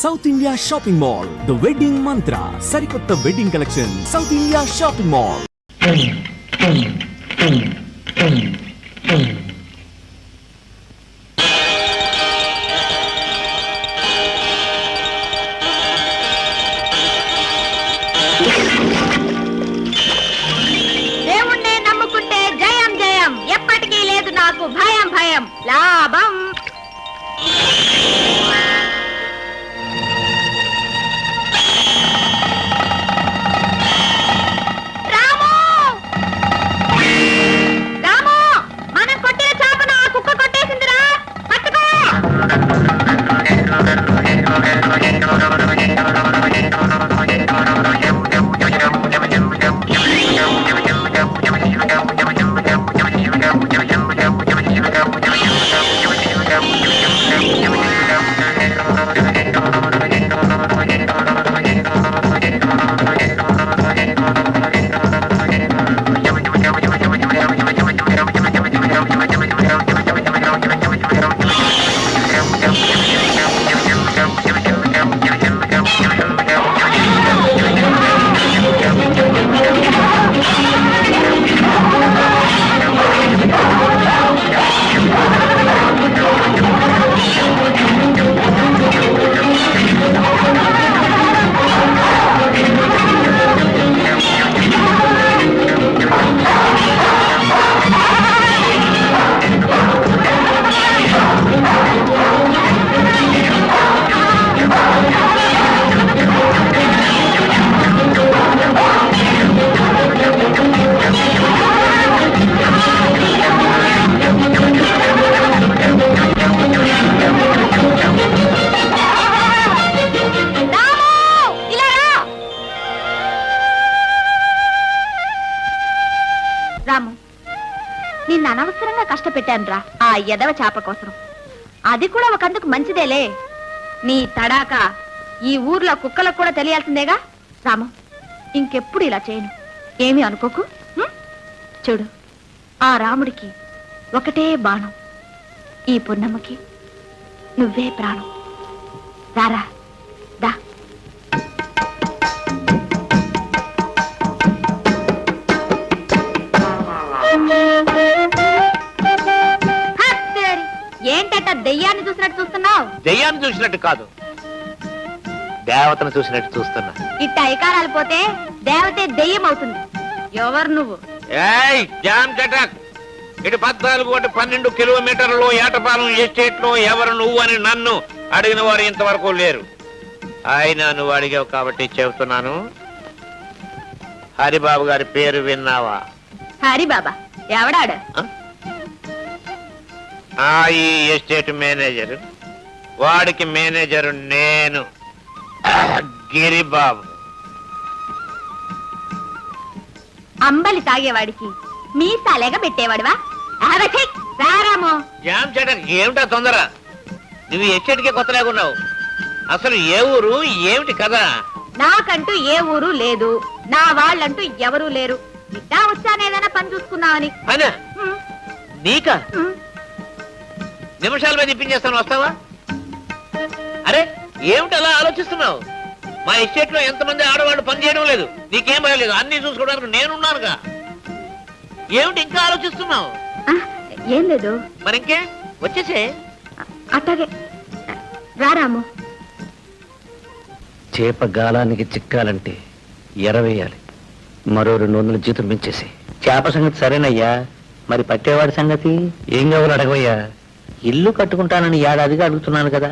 South India shopping mall, the wedding మంత్ర, సరికొత్త wedding collection, south India shopping mall. దేవుణ్ణి నమ్ముకుంటే జయం జయం, ఎప్పటికీ లేదు నాకు భయం భయం. లాభం రాము, నిన్ను అనవసరంగా కష్టపెట్టాను రా ఆ ఎదవ చేప కోసం. అది కూడా ఒకందుకు మంచిదేలే. నీ తడాక ఈ ఊర్లో కుక్కలకు కూడా తెలియాల్సిందేగా. రాము, ఇంకెప్పుడు ఇలా చేయను, ఏమీ అనుకోకు. చూడు, ఆ రాముడికి ఒకటే బాణం, ఈ పున్నమ్మకి నువ్వే ప్రాణం. రారా దా. ఏంటట దెయ్యాన్ని చూసినట్టు చూస్తున్నావు? దెయ్యాన్ని చూసినట్టు కాదు, దేవతను చూసినట్టు చూస్తున్నా. ఇట్ట ఐకారాలు పోతే దేవతే దెయ్యం అవుతుంది. ఎవరు నువ్వు? ఇటు 14-12 కిలోమీటర్లు ఏటపాలెం ఎస్టేట్ లో ఎవరు నువ్వు అని నన్ను అడిగిన వారు ఇంతవరకు లేరు. అయినా నువ్వు అడిగావు కాబట్టి చెబుతున్నాను. హరిబాబు గారి పేరు విన్నావా? హరిబాబా ఎవడాడు? ఈ ఎస్టేట్ మేనేజర్. వాడికి మేనేజర్ నేను, గిరిబాబు. అంబలి తాగేవాడికి మీసాలేగా పెట్టేవాడివా? రారామో జామ్ చెటక్, ఏమిటా తొందర? నువ్వు ఎస్టేట్కే కొత్త లేకున్నావు. అసలు ఏ ఊరు, ఏమిటి కదా? నాకంటూ ఏ ఊరు లేదు, నా వాళ్ళంటూ ఎవరూ లేరు. ఇట్టా వచ్చానేదైనా పని చూసుకున్నావని. అనా నీకా? నిమిషాల మీద ఇప్పించేస్తాను, వస్తావా? అరే ఏమిటి అలా ఆలోచిస్తున్నావు? మా ఎస్టేట్ లో ఎంతమంది ఆడవాళ్ళు పని చేయడం లేదు, నీకేం భయం లేదు, అన్ని చూసుకోవడానికి నేనున్నానుగా. ఏమిటి ఇంకా ఆలోచిస్తున్నావు? ఏం లేదు. మరి ఇంకే వచ్చేసే. అట్టాగే రారాము. చేప గాలానికి చిక్కాలంటే ఎరవేయాలి. మరో 200 జీతం పెంచేసి. చేప సంగతి సరేనయ్యా, మరి పట్టేవాడి సంగతి ఏం కావాలో అడగవయ్యా. ఇల్లు కట్టుకుంటానని ఏడాదిగా అడుగుతున్నాను కదా.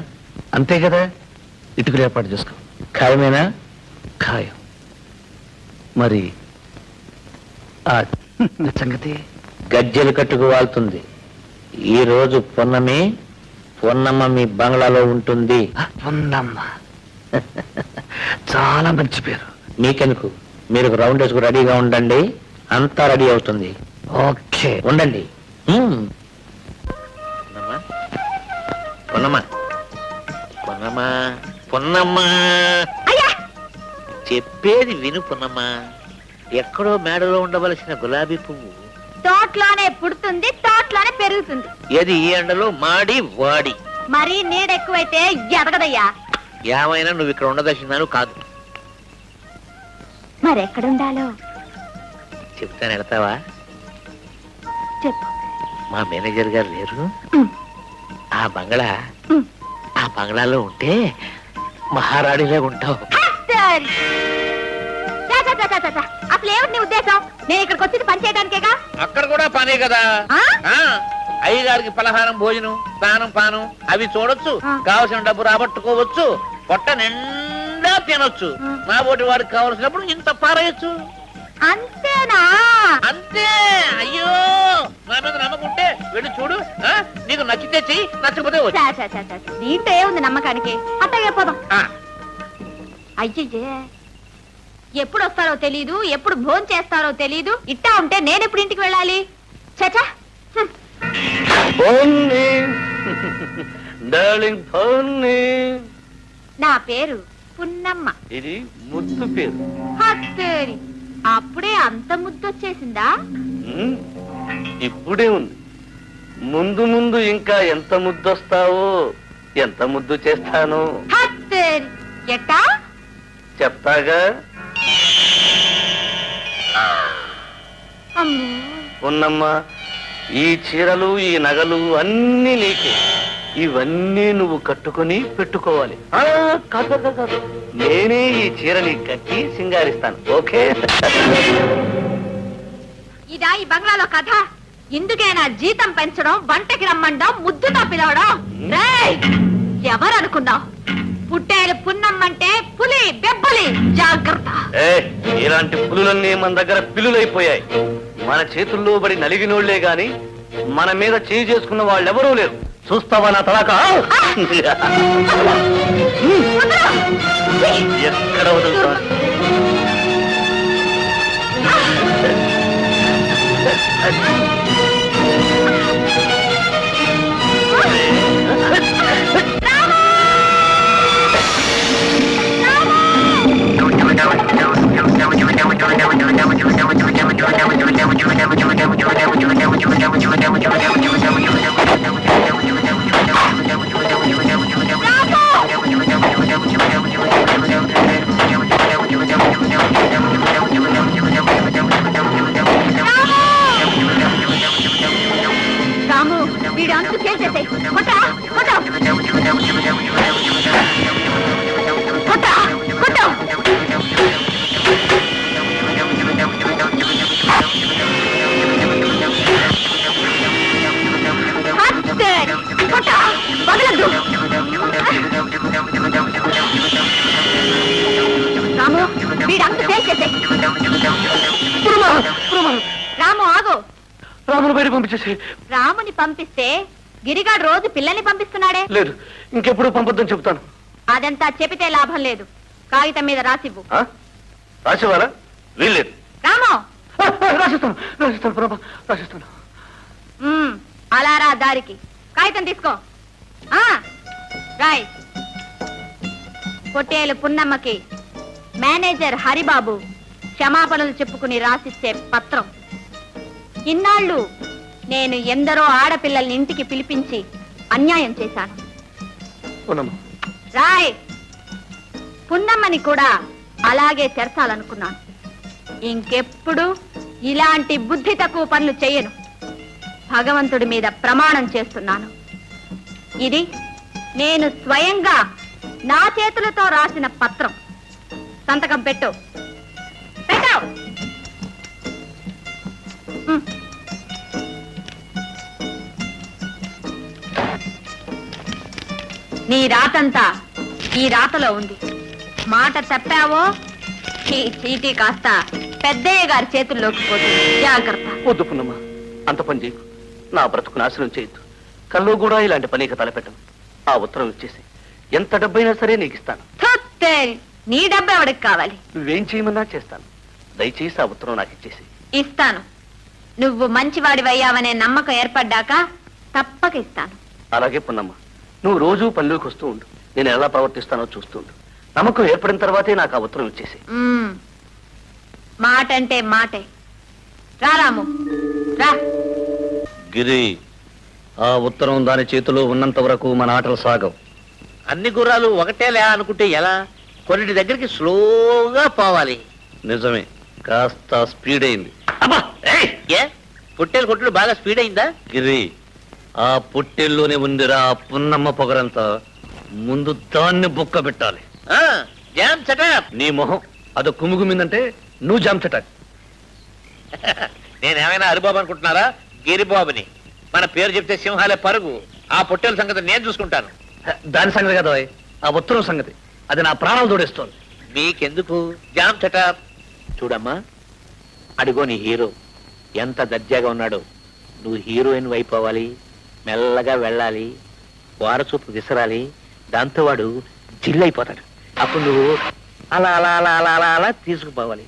అంతే కదా, ఇటుకలు ఏర్పాటు చేసుకో. ఖాయమేనా? ఖాయం. మరి ఆ సంగతి గజ్జెలు కట్టుకు వాళ్తుంది. ఈ రోజు పొన్నమి, పొన్నమ్మ మీ బంగ్లాలో ఉంటుంది. పొన్నమ్మ చాలా మంచి పేరు. మీకెందుకు, మీరు రౌండ్ వేసుకు రెడీగా ఉండండి, అంతా రెడీ అవుతుంది. ఓకే ఉండండి. పొన్నమ్మా, పొన్నమ్మా, పొన్నమ్మా, చెప్పేది విను పొన్నమ్మా. ఎక్కడో మేడలో ఉండవలసిన గులాబీ పువ్వు తోటలోనే పుడుతుంది, తోటలోనే పెరుగుతుంది. ఏది ఈ ఎండలో మాడి వాడి. మరీ నీడ ఎక్కువైతే ఎదగదయ్యా. ఏమైనా నువ్వు ఇక్కడ ఉండదలిసినాను కాదు. మరెక్కడుండాలో చెప్తాను, వెళ్తావా? చెప్పు. మా మేనేజర్ గారు లేరు, ఉమ్, ఆ బంగ్లా ఉమ్. ఆ బంగ్లాలో ఉంటే మహారాణిలే ఉంటావు. సరే. అసలు ఏమిటి నీ ఉద్దేశం? నేను ఇక్కడికి వచ్చింది పని చేయడానికేగా. అక్కడ కూడా పనే కదా. ఆ? ఆ అయ్యగారికి పలహారం, భోజనం, స్నానం, పానం అవి చూడొచ్చు, ఆ. కావలసిన డబ్బు రాబట్టుకోవచ్చు, పొట్ట నిండా తినొచ్చు. ఆ. నా పోటీ వాడికి కావలసినప్పుడు ఇంత పారేయచ్చు. అంతేనా? అంతే. అయ్యో, నా మీద నమ్మకుంటే వెళ్ళి చూడు. ఆ? నీకు నచ్చితే చెయ్యి, నచ్చకపోతే వచ్చి. దీంట్లో ఏముంది నమ్మకానికి? అట్టగే పోదాం. ఆ. అయ్యయ్యే, ఎప్పుడు వస్తారో తెలీదు, ఎప్పుడు భోజనం చేస్తారో తెలీదు. ఇట్టా ఉంటే నేను ఎప్పుడు ఇంటికి వెళ్ళాలి? చచా. డార్లింగ్ ఫోన్ని. నా పేరు పున్నమ్మ. ఇది ముద్దు పేరు. హత్తేరి, అప్పుడే అంత ముద్దొచ్చేసిందా? ఇప్పుడే ఉంది, ముందు ముందు ఇంకా ఎంత ముద్దొస్తావో, ఎంత ముద్దు చేస్తాను హత్తేరి, ఎట్టా? చెప్తాగా. అమ్మో, ఉన్నమ్మా, ఈ చీరలు, ఈ నగలు అన్నీ నీకే. ఇవన్నీ నువ్వు కట్టుకొని పెట్టుకోవాలి. కాదు కాదు కాదు, నేనే ఈ చీరని కట్టి సింగారిస్తాను. ఓకే? ఇదా ఈ బంగ్లాలో కథ? ఇందుకేనా జీతం పెంచడం, వంటకి రమ్మండం, ముద్దుతో పిలవడం? రేయ్, ఎవరనుకున్నావు? పుట్టేలు పున్నమ్మంటే పులి బెబ్బలి, జాగ్రత్త. ఇలాంటి పులులన్నీ మన దగ్గర పిల్లులైపోయాయి. మన చేతుల్లో పడి నలిగినోళ్లే గాని మన మీద చేయి చేసుకున్న వాళ్ళెవరూ లేరు. చూస్తావా నా తలాక? ఎక్కడ వదులుతా? రాము, వీడు అంతు చేసేసాయి. కొట్ట కొట్ట కొట్ట కొట్ట. కొట్ట, వదలద్దు. రాము, వీడు అంతు చేసేసాయి. రాము ఆగు. రామును బయట పంపించేసి. రాముని పంపిస్తే గిరిగాడు రోజు పిల్లల్ని పంపిస్తున్నాడే. లేదు, ఇంకెప్పుడు పంపొద్దని చెప్తాను. అదంతా చెబితే లాభం లేదు. కాగితం మీద రాసివ్వు. రాసేవారా? వీల్లేదు. రాము, రాసిస్తాను రాసిస్తాను ప్రభా, రాసిస్తాను. అలా రా దారికి. కాగితం తీసుకో. రాయ్. పొట్టేలు పున్నమ్మకి మేనేజర్ హరిబాబు క్షమాపణలు చెప్పుకుని రాసిచ్చే పత్రం. ఇన్నాళ్ళు నేను ఎందరో ఆడపిల్లల్ని ఇంటికి పిలిపించి అన్యాయం చేశాను. రాయ్. పున్నమ్మని కూడా అలాగే చేర్చాలనుకున్నాను. ఇంకెప్పుడు ఇలాంటి బుద్ధి తక్కువ పనులు చేయను. భగవంతుడి మీద ప్రమాణం చేస్తున్నాను. ఇది నేను స్వయంగా నా చేతులతో రాసిన పత్రం. సంతకం పెట్టు. పెట్టావు. నీ రాతంతా ఈ రాతలో ఉంది. మాట తప్పావో ఈ చీటీ కాస్త పెద్దయ్య గారి చేతుల్లోకి పోతుంది. జాగ్రత్త. వద్దు పున్నమ్మ, అంత పని చేయకు. నా బ్రతుకు నాశనం చేయొద్దు. కల్లో కూడా ఇలాంటి పనికి తలపెట్టను. ఆ ఉత్తరం ఇచ్చేసి ఎంత డబ్బైనా సరే నీకు ఇస్తాను. నీ డబ్బు ఎవడికి కావాలి? నువ్వేం చేయమన్నా చేస్తాను. దయచేసి ఆ ఉత్తరం నాకు ఇచ్చేసి. ఇస్తాను. నువ్వు మంచివాడివయ్యావనే నమ్మకం ఏర్పడ్డాక తప్పక ఇస్తాను. అలాగే పున్నమ్మ, నువ్వు రోజూ పనిలోకి వస్తూ ఉండు. నేను ఎలా ప్రవర్తిస్తానో చూస్తుండు. నమ్మకం ఏర్పడిన తర్వాతే నాకు ఆ ఉత్తరం ఇచ్చేసి. మాట అంటే మాటే. రాము, రా. గిరి, ఆ ఉత్తరం దాని చేతిలో ఉన్నంత వరకు మన ఆటలు సాగవు. అన్ని గుర్రాలు ఒకటేలే అనుకుంటే ఎలా? కొన్నిటి దగ్గరికి స్లోగా పోవాలి. నిజమే, కాస్త స్పీడ్ అయింది. అబ్బా ఏయ్! ఏ పొట్టేలు కొట్టుడు బాగా స్పీడ్ అయిందా? గిరి, ఆ పుట్టెల్లోనే ఉందిరా ఆ పున్నమ్మ పొగరంతా. ముందు దాన్ని బుక్క పెట్టాలి. జామ్ చటప్. నీ మొహం అది కుమ్ముగుమిందంటే నువ్వు జాంచట. నేనేమైనా హరిబాబు అనుకుంటున్నారా? గిరిబాబుని. మన పేరు చెప్తే సింహాలే పరుగు. ఆ పొట్టేల సంగతి నేను చూసుకుంటాను. దాని సంగతి కదా ఓయ్, ఆ ఉత్తరం సంగతి. అది నా ప్రాణాలు తోడేస్తోంది. మీకెందుకు? జామ్ చటప్. చూడమ్మా, అడిగో నీ హీరో ఎంత దర్జాగా ఉన్నాడో. నువ్వు హీరోయిన్ అయిపోవాలి, మెల్లగా వెళ్ళాలి, వారచూపు విసరాలి. దాంతో వాడు జిల్లైపోతాడు. అప్పుడు నువ్వు అలా అలా అలా అలా అలా అలా తీసుకుపోవాలి.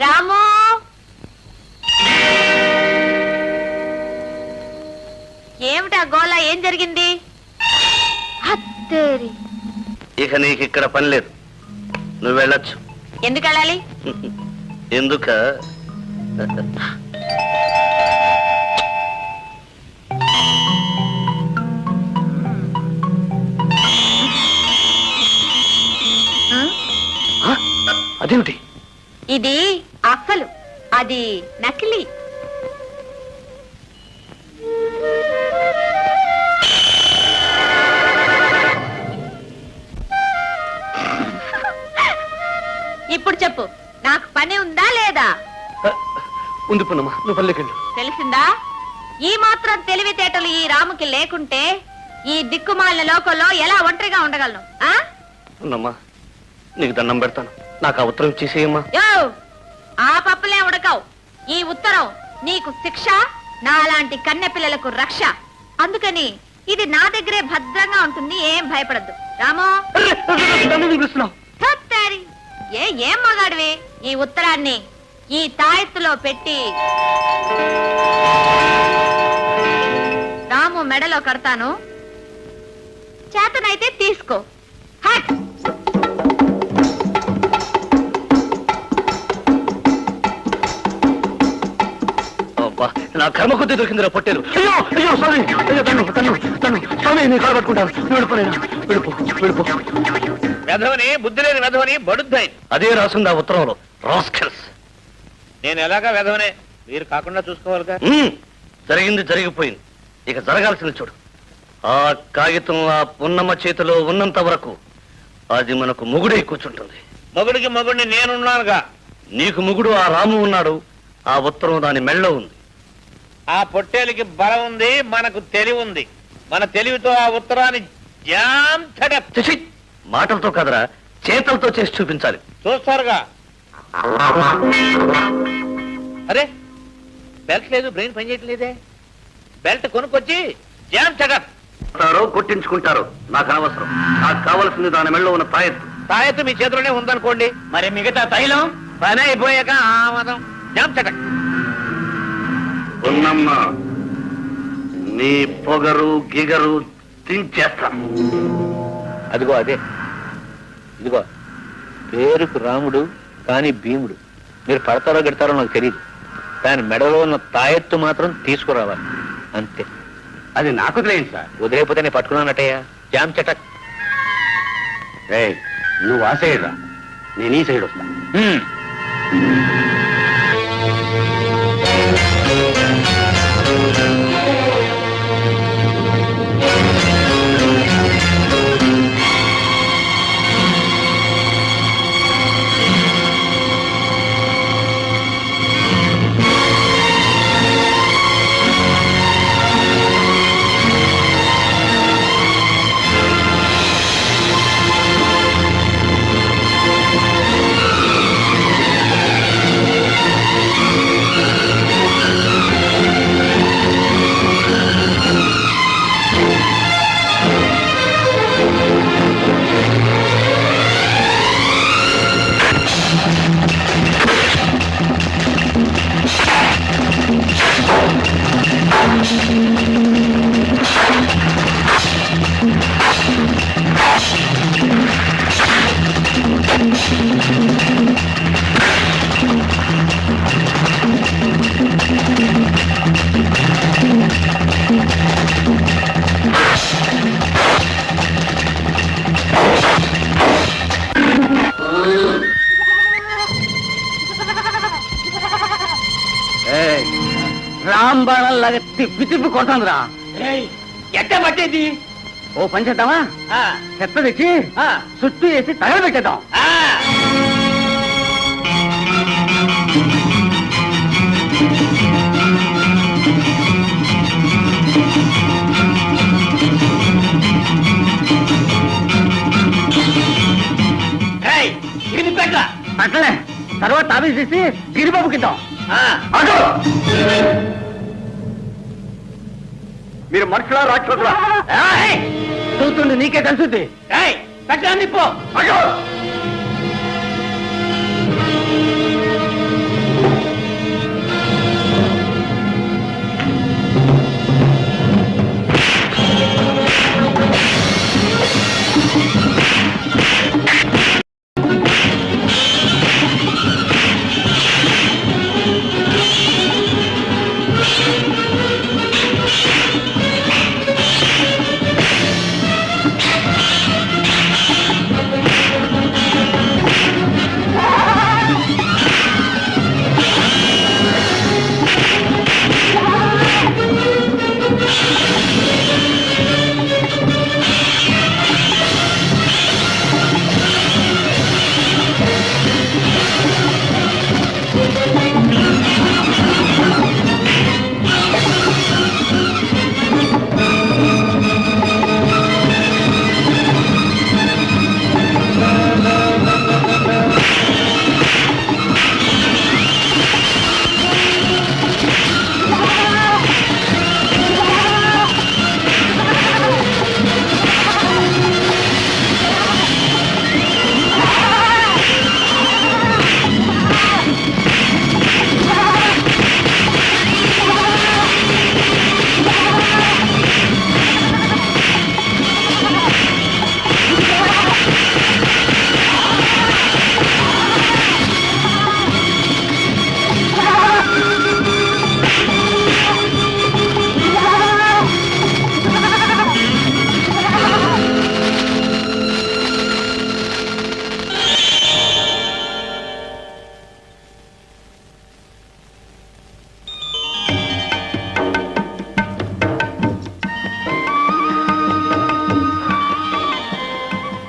రాము, ఏమిటా గోళ? ఏం జరిగింది? హత్తేరి. ఇక నీకు ఇక్కడ పని లేదు, నువ్వు వెళ్ళొచ్చు. ఎందుకు వెళ్ళాలి? ఎందుక? అదేమిటి? ఇది అసలు, అది నకిలీ. ఇప్పుడు చెప్పు, నాకు పని ఉందా లేదా? ఉంది పున్నమ్మా, నువ్వు పల్లెకెళ్ళు. తెలిసిందా? ఈ మాత్రం తెలివితేటలు ఈ రాముకి లేకుంటే ఈ దిక్కుమాలిన లోకంలో ఎలా ఒంటరిగా ఉండగలను? ఆ పున్నమ్మా, నీకు దండం పెడతాను, నాకు ఆ ఉత్తరం ఇచ్చేసేయమ్మా. యో, ఆ పప్పులే ఉడకవు. ఈ ఉత్తరం నీకు శిక్ష, నాలాంటి కన్నె పిల్లలకు రక్ష. అందుకని ఇది నా దగ్గరే భద్రంగా ఉంటుంది, ఏం భయపడద్దు. రామో, తత్తారి. ఏం మగాడివి? ఈ ఉత్తరాన్ని ఈ తాయెత్తులో పెట్టి రాము మెడలో కడతాను, చేతనైతే తీసుకో. హట్. నా కర్మ కొద్ది దొరికిందిరా పొట్టేలు. అయ్యో అయ్యో, స్వామి, అయ్యో తను తను తను స్వామి, నీ కాలు పట్టుకుంటాను. వెళ్ళిపో వెళ్ళిపో. వెధవని, బుద్ధి లేని వెధవని, బడుద్దాయి. అదే రాసింది ఆ ఉత్తరంలో. రాస్కెల్స్. నేను ఎలాగా వెధవనే, మీరు కాకుండా చూసుకోవాలిగా. జరిగింది జరిగిపోయింది, ఇక జరగాల్సింది చూడు. ఆ కాగితం ఆ పున్నమ్మ చేతిలో ఉన్నంత వరకు అది మనకు మొగుడై కూర్చుంటుంది. మొగుడికి మొగుడిని నేనున్నానుగా. నీకు మొగుడు ఆ రాము ఉన్నాడు, ఆ ఉత్తరం దాని మెళ్ళో ఉంది. ఆ పొట్టేలికి బలం ఉంది, మనకు తెలివి ఉంది. మన తెలివితో ఆ ఉత్తరాన్ని జామ్ చటప్. చిచి, మాటలతో కదరా, చేతలతో చేసి చూపించాలి. చూస్తారుగా. అరే, బెల్ట్ లేదు, బ్రెయిన్ పనిచేయట్లేదే. బెల్ట్ కొనుక్కొచ్చి జామ్ చకప్. కొట్టించుకుంటారు, నాకు అనవసరం. నాకు కావలసింది దాని మెళ్ళలో ఉన్న తాయెత్తు. తాయెత్తు మీ చేతిలోనే ఉందనుకోండి, మరి మిగతా తైలం పని అయిపోయాక ఆమదం జామ్ చకప్. ఉన్నమ్మా, నీ పొగరు గిగరు తించేస్తాను. అదిగో అదే, ఇదిగో పేరుకు రాముడు కానీ భీముడు. మీరు పడతారో గెడతారో నాకు తెలియదు, దాని మెడలో ఉన్న తాయెత్తు మాత్రం తీసుకురావాలి అంతే. అది నాకు తెలియదు సార్. వదిలేకపోతే నేను పట్టుకున్నానటయ్యా. జామ్ చటక్. నువ్వు ఆ సైడ్ రా, నేను ఈ సైడ్ వస్తా. రాంబాణంలాగా తిప్పి తిప్పి కొడుతుందిరా. ఎట్ట పట్టేది? ఓ పని చేద్దామా, చెత్త తెచ్చి చుట్టూ వేసి తగలబెట్టేద్దాం. అట్లనే తర్వాత తావేసేసి గిరిబాబుకిద్దాం. మీరు మనుషులా రాక్షసులా? చూస్తుంది నీకే తెలుసుద్ది. పెట్టండి పో.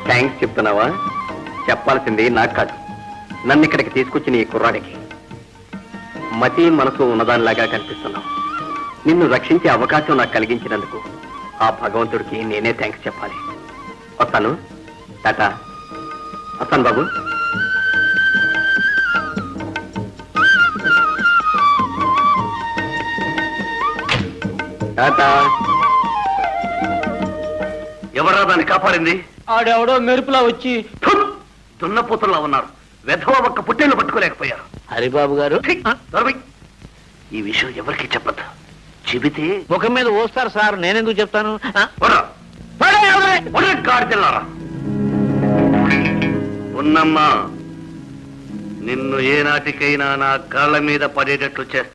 థ్యాంక్స్ చెప్తున్నావా? చెప్పాల్సింది నాకు కాదు, నన్ను ఇక్కడికి తీసుకొచ్చిన ఈ కుర్రాడికి. మతి మనసు ఉన్నదానిలాగా కనిపిస్తున్నావు. నిన్ను రక్షించే అవకాశం నాకు కలిగించినందుకు ఆ భగవంతుడికి నేనే థ్యాంక్స్ చెప్పాలి. వస్తాను. టాటా. వస్తాను బాబు. ఎవరా దాన్ని కాపాడింది? ఆడెవడో మెరుపులా వచ్చి దున్నపోతుల్లో ఉన్నారు. వెధవ ఒక్క పుట్టేళ్ళు పట్టుకోలేకపోయారు. హరిబాబు గారు ఠీక్. దొరబాయ్. ఈ విషయం ఎవరికి చెప్పద్దు. చెబితే ముఖం మీద వస్తారు సార్, నేనెందుకు చెప్తాను? గాడిదెల్లారా. ఉన్నమ్మా, నిన్ను ఏనాటికైనా నా కాళ్ళ మీద పడేటట్లు చేస్తా.